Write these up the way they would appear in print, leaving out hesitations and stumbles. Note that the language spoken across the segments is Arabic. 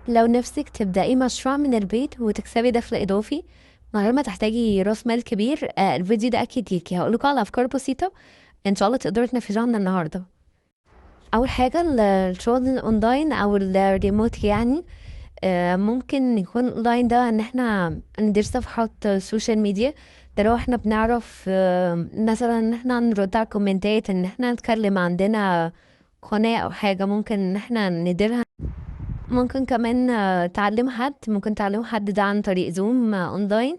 لو نفسك تبدأي مشروع من البيت وتكسبي دخل إضافي من غير ما تحتاجي رأس مال كبير، الفيديو ده أكيد ليكي. هقولك على أفكار بسيطة إن شاء الله تقدري تنفذوها من النهاردة. أول حاجة الشغل الأونلاين أو الريموت يعني. ممكن يكون أونلاين ده إن احنا ندير صفحات سوشيال ميديا. ده لو احنا بنعرف مثلا إن احنا نرد على الكومنتات، إن احنا نتكلم عندنا قناة أو حاجة ممكن إن احنا نديرها. ممكن كمان ممكن تعلموا حد ده عن طريق زوم اونلاين.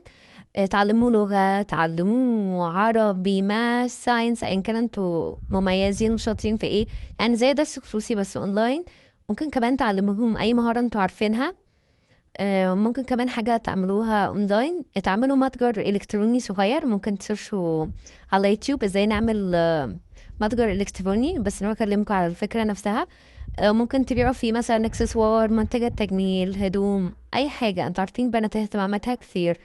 تعلموا لغة، تعلموا عربي، ماس، ساينس، ايا كان انتوا مميزين وشاطرين في ايه. يعني زي درس خصوصي بس اونلاين. ممكن كمان تعلموهم اي مهارة انتوا عارفينها. ممكن كمان حاجة تعملوها اونلاين، تعملوا متجر الكتروني صغير. ممكن تسيرشوا على يوتيوب ازاي نعمل متجر الكتروني، بس انا بكلمكم على الفكرة نفسها. ممكن تبيعوا فيه مثلا اكسسوار، منتجات تجميل، هدوم، اي حاجة. انتوا عارفين بنات اهتماماتها كتير.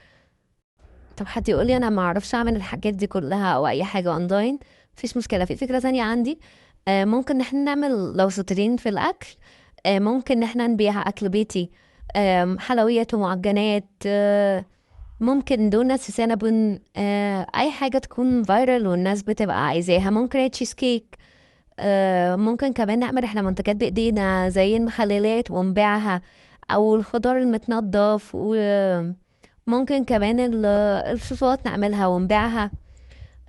طب حد يقول لي انا ما اعرفش اعمل الحاجات دي كلها او اي حاجة اونلاين؟ مفيش مشكلة، في فكرة تانية عندي. ممكن ان احنا نعمل، لو شاطرين في الاكل، ممكن ان احنا نبيع اكل بيتي. حلويات ومعجنات، ممكن دوناتس، سينابون، اي حاجة تكون فايرال والناس بتبقى عايزاها. ممكن تشيز كيك. ممكن كمان نعمل احنا منتجات بايدينا زي المخللات ونبيعها، او الخضار المتنضف. وممكن كمان الصوصات نعملها ونبيعها.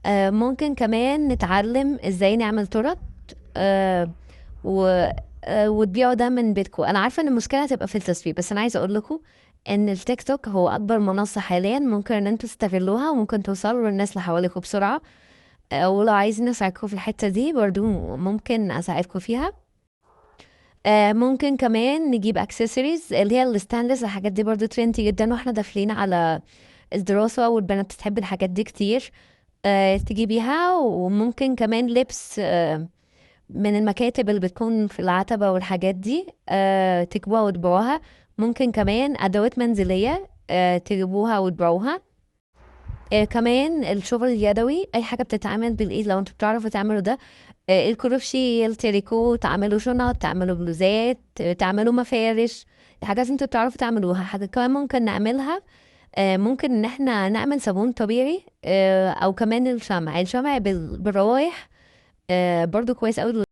ممكن كمان نتعلم ازاي نعمل تورت. آه، و وتبيعوا ده من بيتكم. انا عارفه ان المشكله هتبقى في التسويق، بس انا عايزه اقول لكم ان التيك توك هو اكبر منصه حاليا ممكن ان انتوا تستغلوها، وممكن توصلوا للناس اللي حواليكم بسرعه. ولو عايزين اساعدكم في الحته دي برضو ممكن اساعدكم فيها. ممكن كمان نجيب اكسسوارز اللي هي الستانلس. الحاجات دي برضو تريندي جدا، واحنا داخلين على الدراسه والبنات بتحب الحاجات دي كتير. تجيبيها. وممكن كمان لبس من المكاتب اللي بتكون في العتبة والحاجات دي، تجيبوها وتبيعوها. ممكن كمان أدوات منزلية تجيبوها وتبيعوها. كمان الشغل اليدوي، أي حاجة بتتعمل بالإيد لو انتوا بتعرفوا تعملوا ده. الكروشيه، التريكو، تعملوا شنط، تعملوا بلوزات، تعملوا مفارش. الحاجات انتوا بتعرفوا تعملوها. حاجة كمان ممكن نعملها، ممكن ان احنا نعمل صابون طبيعي، او كمان الشمع بالروايح. برضو كويس قوي